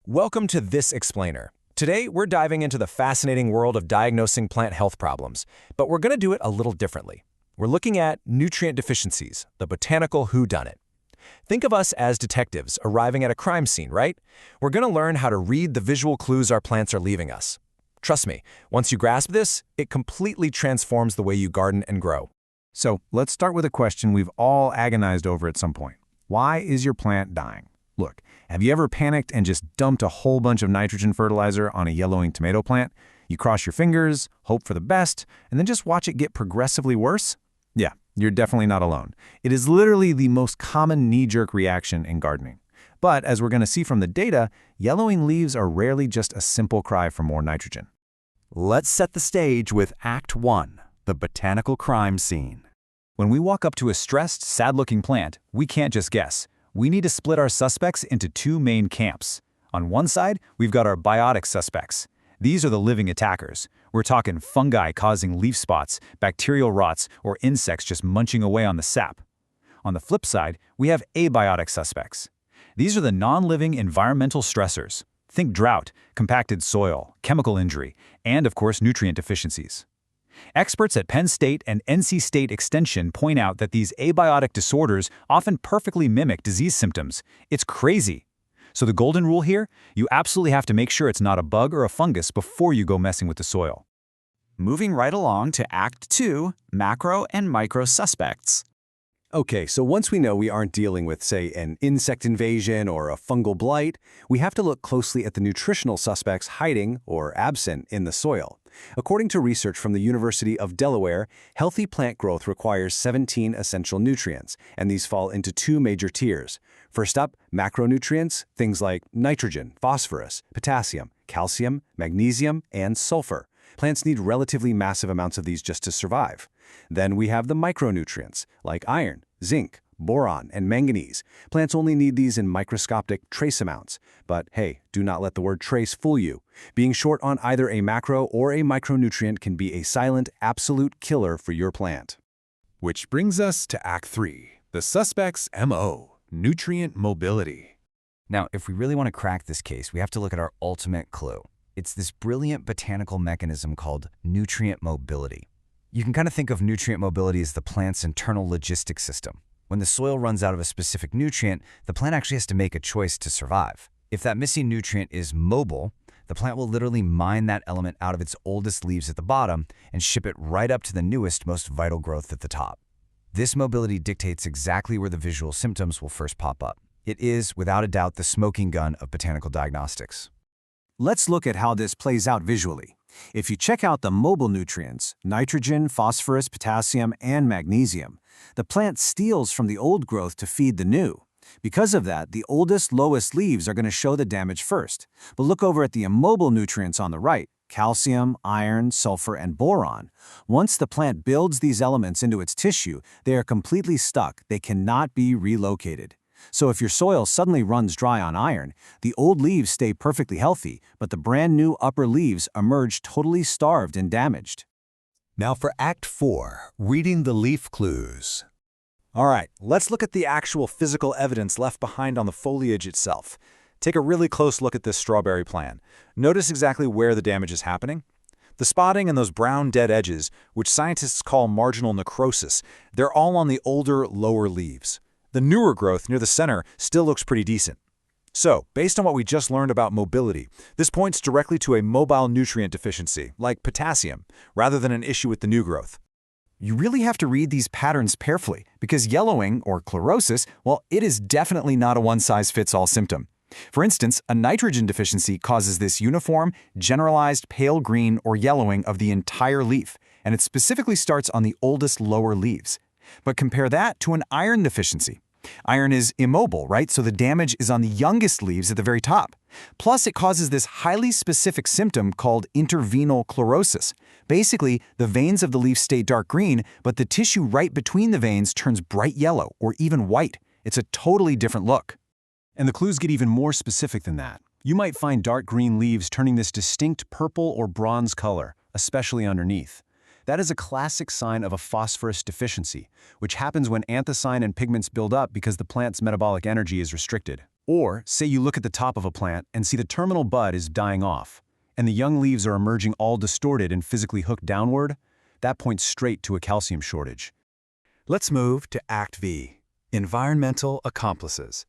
Welcome to This Explainer. Today, we're diving into the fascinating world of diagnosing plant health problems, but we're going to do it a little differently. We're looking at nutrient deficiencies, the botanical whodunit. Think of us as detectives arriving at a crime scene, right? We're going to learn how to read the visual clues our plants are leaving us. Trust me, once you grasp this, it completely transforms the way you garden and grow. So let's start with a question we've all agonized over at some point. Why is your plant dying? Look, have you ever panicked and just dumped a whole bunch of nitrogen fertilizer on a yellowing tomato plant? You cross your fingers, hope for the best, and then just watch it get progressively worse? Yeah, you're definitely not alone. It is literally the most common knee-jerk reaction in gardening. But as we're going to see from the data, yellowing leaves are rarely just a simple cry for more nitrogen. Let's set the stage with Act 1, the botanical crime scene. When we walk up to a stressed, sad-looking plant, we can't just guess. We need to split our suspects into two main camps. On one side, we've got our biotic suspects. These are the living attackers. We're talking fungi causing leaf spots, bacterial rots, or insects just munching away on the sap. On the flip side, we have abiotic suspects. These are the non-living environmental stressors. Think drought, compacted soil, chemical injury, and of course nutrient deficiencies. Experts at Penn State and NC State Extension point out that these abiotic disorders often perfectly mimic disease symptoms. It's crazy. So the golden rule here, you absolutely have to make sure it's not a bug or a fungus before you go messing with the soil. Moving right along to Act 2, macro and micro suspects. Okay, so once we know we aren't dealing with, say, an insect invasion or a fungal blight, we have to look closely at the nutritional suspects hiding or absent in the soil. According to research from the University of Delaware, healthy plant growth requires 17 essential nutrients, and these fall into two major tiers. First up, macronutrients, things like nitrogen, phosphorus, potassium, calcium, magnesium, and sulfur. Plants need relatively massive amounts of these just to survive. Then we have the micronutrients, like iron, zinc, boron, and manganese. Plants only need these in microscopic trace amounts. But hey, do not let the word trace fool you. Being short on either a macro or a micronutrient can be a silent, absolute killer for your plant. Which brings us to Act 3, the suspect's MO, nutrient mobility. Now, if we really want to crack this case, we have to look at our ultimate clue. It's this brilliant botanical mechanism called nutrient mobility. You can kind of think of nutrient mobility as the plant's internal logistics system. When the soil runs out of a specific nutrient, the plant actually has to make a choice to survive. If that missing nutrient is mobile, the plant will literally mine that element out of its oldest leaves at the bottom and ship it right up to the newest, most vital growth at the top. This mobility dictates exactly where the visual symptoms will first pop up. It is, without a doubt, the smoking gun of botanical diagnostics. Let's look at how this plays out visually. If you check out the mobile nutrients, nitrogen, phosphorus, potassium, and magnesium, the plant steals from the old growth to feed the new. Because of that, the oldest, lowest leaves are going to show the damage first. But look over at the immobile nutrients on the right, calcium, iron, sulfur, and boron. Once the plant builds these elements into its tissue, they are completely stuck. They cannot be relocated. So if your soil suddenly runs dry on iron, the old leaves stay perfectly healthy, but the brand new upper leaves emerge totally starved and damaged. Now for Act 4, reading the leaf clues. All right, let's look at the actual physical evidence left behind on the foliage itself. Take a really close look at this strawberry plant. Notice exactly where the damage is happening. The spotting and those brown dead edges, which scientists call marginal necrosis, they're all on the older, lower leaves. The newer growth near the center still looks pretty decent. So, based on what we just learned about mobility, this points directly to a mobile nutrient deficiency, like potassium, rather than an issue with the new growth. You really have to read these patterns carefully, because yellowing, or chlorosis, well, it is definitely not a one-size-fits-all symptom. For instance, a nitrogen deficiency causes this uniform, generalized pale green or yellowing of the entire leaf, and it specifically starts on the oldest lower leaves. But compare that to an iron deficiency. Iron is immobile, right? So the damage is on the youngest leaves at the very top. Plus, it causes this highly specific symptom called interveinal chlorosis. Basically, the veins of the leaf stay dark green, but the tissue right between the veins turns bright yellow or even white. It's a totally different look. And the clues get even more specific than that. You might find dark green leaves turning this distinct purple or bronze color, especially underneath. That is a classic sign of a phosphorus deficiency, which happens when anthracene and pigments build up because the plant's metabolic energy is restricted. Or, say you look at the top of a plant and see the terminal bud is dying off, and the young leaves are emerging all distorted and physically hooked downward. That points straight to a calcium shortage. Let's move to Act V, environmental accomplices.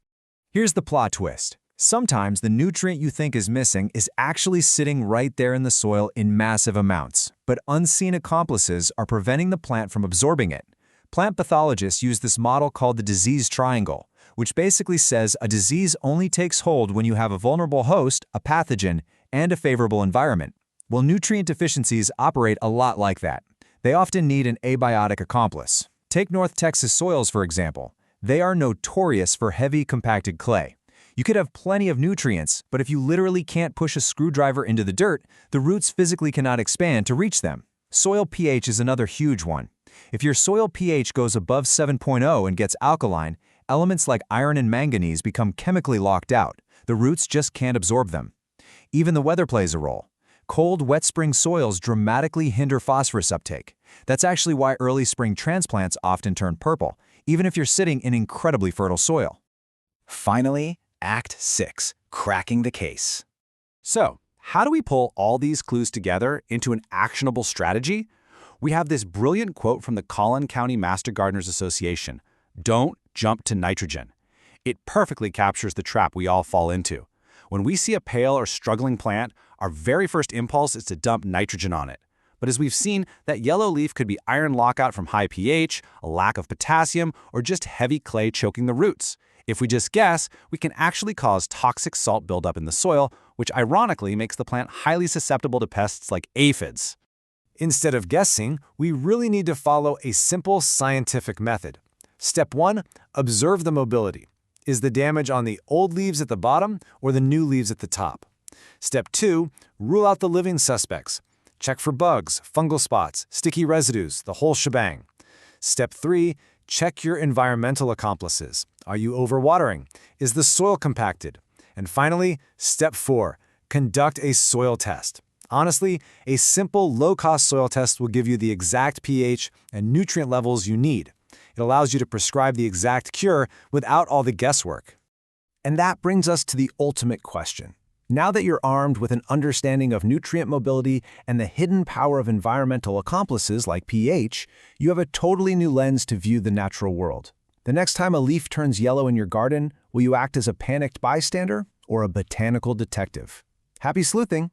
Here's the plot twist. Sometimes the nutrient you think is missing is actually sitting right there in the soil in massive amounts, but unseen accomplices are preventing the plant from absorbing it. Plant pathologists use this model called the disease triangle, which basically says a disease only takes hold when you have a vulnerable host, a pathogen, and a favorable environment. Well, nutrient deficiencies operate a lot like that. They often need an abiotic accomplice. Take North Texas soils, for example. They are notorious for heavy compacted clay. You could have plenty of nutrients, but if you literally can't push a screwdriver into the dirt, the roots physically cannot expand to reach them. Soil pH is another huge one. If your soil pH goes above 7.0 and gets alkaline, elements like iron and manganese become chemically locked out. The roots just can't absorb them. Even the weather plays a role. Cold, wet spring soils dramatically hinder phosphorus uptake. That's actually why early spring transplants often turn purple, even if you're sitting in incredibly fertile soil. Finally, Act 6, cracking the case. So, how do we pull all these clues together into an actionable strategy? We have this brilliant quote from the Collin County Master Gardeners Association: "Don't jump to nitrogen." It perfectly captures the trap we all fall into. When we see a pale or struggling plant, our very first impulse is to dump nitrogen on it. But as we've seen, that yellow leaf could be iron lockout from high pH, a lack of potassium, or just heavy clay choking the roots. If we just guess, we can actually cause toxic salt buildup in the soil, which ironically makes the plant highly susceptible to pests like aphids. Instead of guessing, we really need to follow a simple scientific method. Step 1, observe the mobility. Is the damage on the old leaves at the bottom or the new leaves at the top? Step 2, rule out the living suspects. Check for bugs, fungal spots, sticky residues, the whole shebang. Step 3, check your environmental accomplices. Are you overwatering? Is the soil compacted? And finally, step 4, conduct a soil test. Honestly, a simple, low-cost soil test will give you the exact pH and nutrient levels you need. It allows you to prescribe the exact cure without all the guesswork. And that brings us to the ultimate question. Now that you're armed with an understanding of nutrient mobility and the hidden power of environmental accomplices like pH, you have a totally new lens to view the natural world. The next time a leaf turns yellow in your garden, will you act as a panicked bystander or a botanical detective? Happy sleuthing!